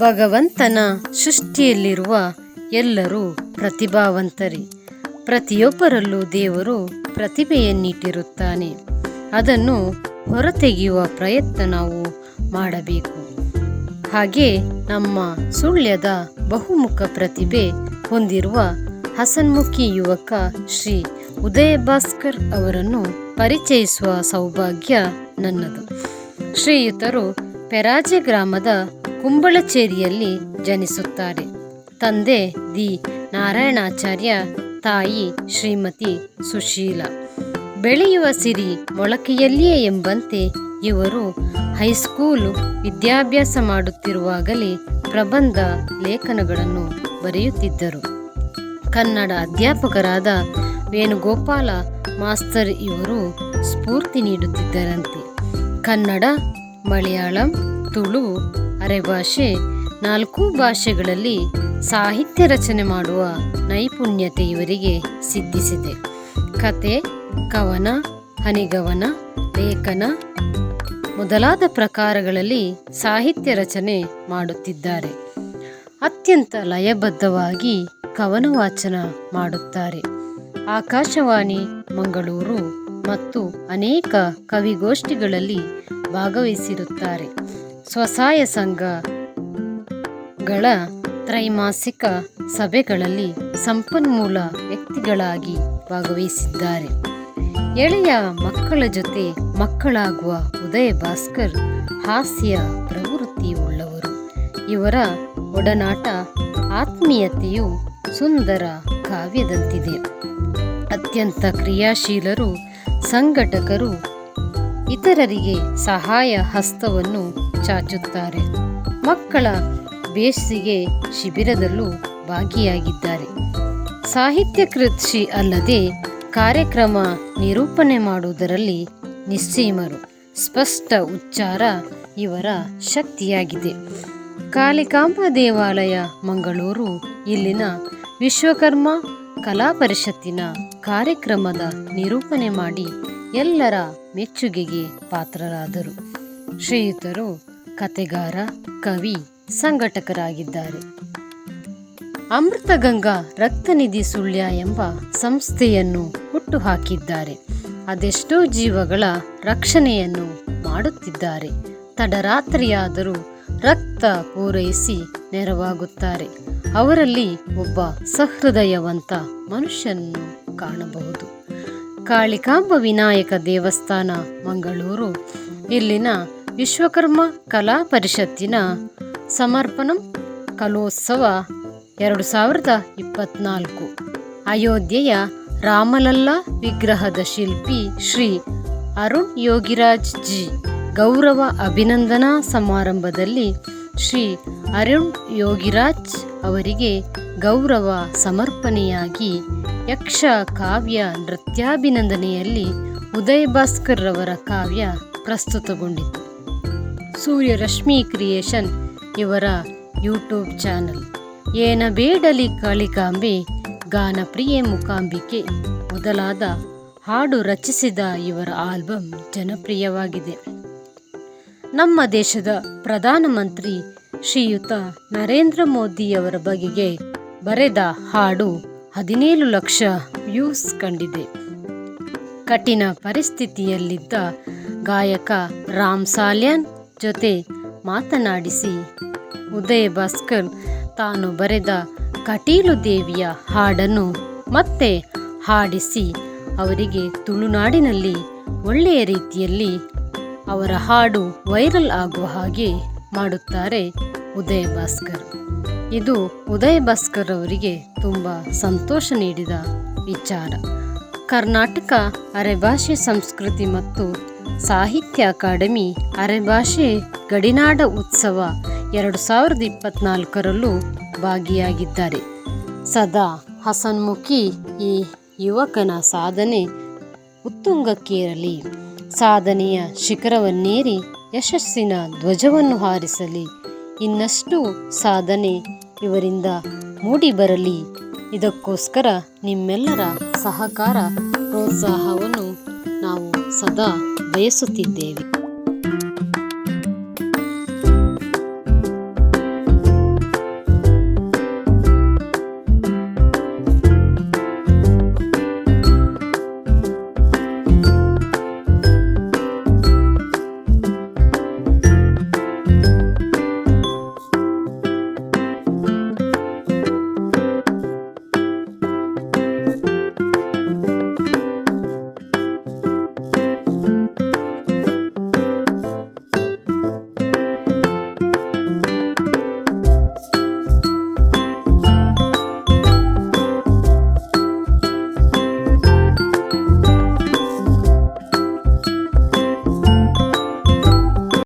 ಭಗವಂತನ ಸೃಷ್ಟಿಯಲ್ಲಿರುವ ಎಲ್ಲರೂ ಪ್ರತಿಭಾವಂತರೇ. ಪ್ರತಿಯೊಬ್ಬರಲ್ಲೂ ದೇವರು ಪ್ರತಿಭೆಯನ್ನಿಟ್ಟಿರುತ್ತಾನೆ. ಅದನ್ನು ಹೊರತೆಗೆಯುವ ಪ್ರಯತ್ನ ನಾವು ಮಾಡಬೇಕು. ಹಾಗೆ ನಮ್ಮ ಸುಳ್ಯದ ಬಹುಮುಖ ಪ್ರತಿಭೆ ಹೊಂದಿರುವ ಹಸನ್ಮುಖಿ ಯುವಕ ಶ್ರೀ ಉದಯ ಭಾಸ್ಕರ್ ಅವರನ್ನು ಪರಿಚಯಿಸುವ ಸೌಭಾಗ್ಯ ನನ್ನದು. ಶ್ರೀಯುತರು ಪೆರಾಜೆ ಗ್ರಾಮದ ಕುಂಬಳಚೇರಿಯಲ್ಲಿ ಜನಿಸುತ್ತಾರೆ. ತಂದೆ ದಿ ನಾರಾಯಣಾಚಾರ್ಯ, ತಾಯಿ ಶ್ರೀಮತಿ ಸುಶೀಲ. ಬೆಳೆಯುವ ಸಿರಿ ಮೊಳಕೆಯಲ್ಲಿಯೇ ಎಂಬಂತೆ ಇವರು ಹೈಸ್ಕೂಲು ವಿದ್ಯಾಭ್ಯಾಸ ಮಾಡುತ್ತಿರುವಾಗಲೇ ಪ್ರಬಂಧ ಲೇಖನಗಳನ್ನು ಬರೆಯುತ್ತಿದ್ದರು. ಕನ್ನಡ ಅಧ್ಯಾಪಕರಾದ ವೇಣುಗೋಪಾಲ ಮಾಸ್ತರ್ ಇವರು ಸ್ಫೂರ್ತಿ ನೀಡುತ್ತಿದ್ದರಂತೆ. ಕನ್ನಡ, ಮಲಯಾಳಂ, ತುಳು, ಅರೆಭಾಷೆ 4 ಭಾಷೆಗಳಲ್ಲಿ ಸಾಹಿತ್ಯ ರಚನೆ ಮಾಡುವ ನೈಪುಣ್ಯತೆ ಇವರಿಗೆ ಸಿದ್ಧಿಸಿದೆ. ಕತೆ, ಕವನ, ಹನಿಗವನ, ಲೇಖನ ಮೊದಲಾದ ಪ್ರಕಾರಗಳಲ್ಲಿ ಸಾಹಿತ್ಯ ರಚನೆ ಮಾಡುತ್ತಿದ್ದಾರೆ. ಅತ್ಯಂತ ಲಯಬದ್ಧವಾಗಿ ಕವನ ವಾಚನ ಮಾಡುತ್ತಾರೆ. ಆಕಾಶವಾಣಿ ಮಂಗಳೂರು ಮತ್ತು ಅನೇಕ ಕವಿಗೋಷ್ಠಿಗಳಲ್ಲಿ ಭಾಗವಹಿಸಿರುತ್ತಾರೆ. ಸ್ವಸಹಾಯ ಸಂಘಗಳ ತ್ರೈಮಾಸಿಕ ಸಭೆಗಳಲ್ಲಿ ಸಂಪನ್ಮೂಲ ವ್ಯಕ್ತಿಗಳಾಗಿ ಭಾಗವಹಿಸಿದ್ದಾರೆ. ಎಳೆಯ ಮಕ್ಕಳ ಜೊತೆ ಮಕ್ಕಳಾಗುವ ಉದಯ ಭಾಸ್ಕರ್ ಹಾಸ್ಯ ಪ್ರವೃತ್ತಿ ಉಳ್ಳವರು. ಇವರ ಒಡನಾಟ ಆತ್ಮೀಯತೆಯು ಸುಂದರ ಕಾವ್ಯದಂತಿದೆ. ಅತ್ಯಂತ ಕ್ರಿಯಾಶೀಲರು, ಸಂಘಟಕರು, ಇತರರಿಗೆ ಸಹಾಯ ಹಸ್ತವನ್ನು ಚಾಚುತ್ತಾರೆ. ಮಕ್ಕಳ ಬೇಸಿಗೆ ಶಿಬಿರದಲ್ಲೂ ಭಾಗಿಯಾಗಿದ್ದಾರೆ. ಸಾಹಿತ್ಯ ಕೃಷಿ ಅಲ್ಲದೆ ಕಾರ್ಯಕ್ರಮ ನಿರೂಪಣೆ ಮಾಡುವುದರಲ್ಲಿ ನಿಸ್ಸೀಮರು. ಸ್ಪಷ್ಟ ಉಚ್ಚಾರ ಇವರ ಶಕ್ತಿಯಾಗಿದೆ. ಕಾಳಿಕಾಂಬ ದೇವಾಲಯ ಮಂಗಳೂರು ಇಲ್ಲಿನ ವಿಶ್ವಕರ್ಮ ಕಲಾ ಪರಿಷತ್ತಿನ ಕಾರ್ಯಕ್ರಮದ ನಿರೂಪಣೆ ಮಾಡಿ ಎಲ್ಲರ ಮೆಚ್ಚುಗೆಗೆ ಪಾತ್ರರಾದರು. ಶ್ರೀಯುತರು ಕತೆಗಾರ, ಕವಿ, ಸಂಘಟಕರಾಗಿದ್ದಾರೆ. ಅಮೃತಗಂಗಾ ರಕ್ತನಿಧಿ ಸುಳ್ಯ ಎಂಬ ಸಂಸ್ಥೆಯನ್ನು ಹುಟ್ಟುಹಾಕಿದ್ದಾರೆ. ಅದೆಷ್ಟೋ ಜೀವಗಳ ರಕ್ಷಣೆಯನ್ನು ಮಾಡುತ್ತಿದ್ದಾರೆ. ತಡರಾತ್ರಿಯಾದರೂ ರಕ್ತ ಪೂರೈಸಿ ನೆರವಾಗುತ್ತಾರೆ. ಅವರಲ್ಲಿ ಒಬ್ಬ ಸಹೃದಯವಂತ ಮನುಷ್ಯನನ್ನು ಕಾಣಬಹುದು. ಕಾಳಿಕಾಂಬ ವಿನಾಯಕ ದೇವಸ್ಥಾನ ಮಂಗಳೂರು ಇಲ್ಲಿನ ವಿಶ್ವಕರ್ಮ ಕಲಾ ಪರಿಷತ್ತಿನ ಸಮರ್ಪಣಂ ಕಲೋತ್ಸವ 2024 ಅಯೋಧ್ಯೆಯ ರಾಮಲಲ್ಲಾ ವಿಗ್ರಹದ ಶಿಲ್ಪಿ ಶ್ರೀ ಅರುಣ್ ಯೋಗಿರಾಜ್ ಜಿ ಗೌರವ ಅಭಿನಂದನಾ ಸಮಾರಂಭದಲ್ಲಿ ಶ್ರೀ ಅರುಣ್ ಯೋಗಿರಾಜ್ ಅವರಿಗೆ ಗೌರವ ಸಮರ್ಪಣೆಯಾಗಿ ಯಕ್ಷ ಕಾವ್ಯ ನೃತ್ಯಾಭಿನಂದನೆಯಲ್ಲಿ ಉದಯ ಭಾಸ್ಕರ್ ರವರ ಕಾವ್ಯ ಪ್ರಸ್ತುತಗೊಂಡಿತು. ಸೂರ್ಯರಶ್ಮಿ ಕ್ರಿಯೇಷನ್ ಇವರ ಯೂಟ್ಯೂಬ್ ಚಾನಲ್. ಏನ ಬೇಡಲಿ ಕಾಳಿಕಾಂಬೆ, ಗಾನಪ್ರಿಯೆ ಮುಕಾಂಬಿಕೆ ಮೊದಲಾದ ಹಾಡು ರಚಿಸಿದ ಇವರ ಆಲ್ಬಮ್ ಜನಪ್ರಿಯವಾಗಿದೆ. ನಮ್ಮ ದೇಶದ ಪ್ರಧಾನಮಂತ್ರಿ ಶ್ರೀಯುತ ನರೇಂದ್ರ ಮೋದಿಯವರ ಬಗೆಗೆ ಬರೆದ ಹಾಡು 17 ಲಕ್ಷ ವ್ಯೂಸ್ ಕಂಡಿದೆ. ಕಠಿಣ ಪರಿಸ್ಥಿತಿಯಲ್ಲಿದ್ದ ಗಾಯಕ ರಾಮ್ ಸಾಲ್ಯಾನ್ ಜೊತೆ ಮಾತನಾಡಿಸಿ ಉದಯ ಭಾಸ್ಕರ್ ತಾನು ಬರೆದ ಕಟೀಲು ದೇವಿಯ ಹಾಡನ್ನು ಮತ್ತೆ ಹಾಡಿಸಿ ಅವರಿಗೆ ತುಳುನಾಡಿನಲ್ಲಿ ಒಳ್ಳೆಯ ರೀತಿಯಲ್ಲಿ ಅವರ ಹಾಡು ವೈರಲ್ ಆಗುವ ಹಾಗೆ ಮಾಡುತ್ತಾರೆ ಉದಯ ಭಾಸ್ಕರ್. ಇದು ಉದಯ ಭಾಸ್ಕರ್ ಅವರಿಗೆ ತುಂಬ ಸಂತೋಷ ನೀಡಿದ ವಿಚಾರ. ಕರ್ನಾಟಕ ಅರೆಭಾಷೆ ಸಂಸ್ಕೃತಿ ಮತ್ತು ಸಾಹಿತ್ಯ ಅಕಾಡೆಮಿ ಅರೆಭಾಷೆ ಗಡಿನಾಡ ಉತ್ಸವ 2024ರಲ್ಲೂ ಭಾಗಿಯಾಗಿದ್ದಾರೆ. ಸದಾ ಹಸನ್ಮುಖಿ ಈ ಯುವಕನ ಸಾಧನೆ ಉತ್ತುಂಗಕ್ಕೇರಲಿ. ಸಾಧನೆಯ ಶಿಖರವನ್ನೇರಿ ಯಶಸ್ಸಿನ ಧ್ವಜವನ್ನು ಹಾರಿಸಲಿ. ಇನ್ನಷ್ಟು ಸಾಧನೆ ಇವರಿಂದ ಮೂಡಿಬರಲಿ. ಇದಕ್ಕೋಸ್ಕರ ನಿಮ್ಮೆಲ್ಲರ ಸಹಕಾರ, ಪ್ರೋತ್ಸಾಹವನ್ನು ನಾವು ಸದಾ ಬಯಸುತ್ತಿದ್ದೇವೆ.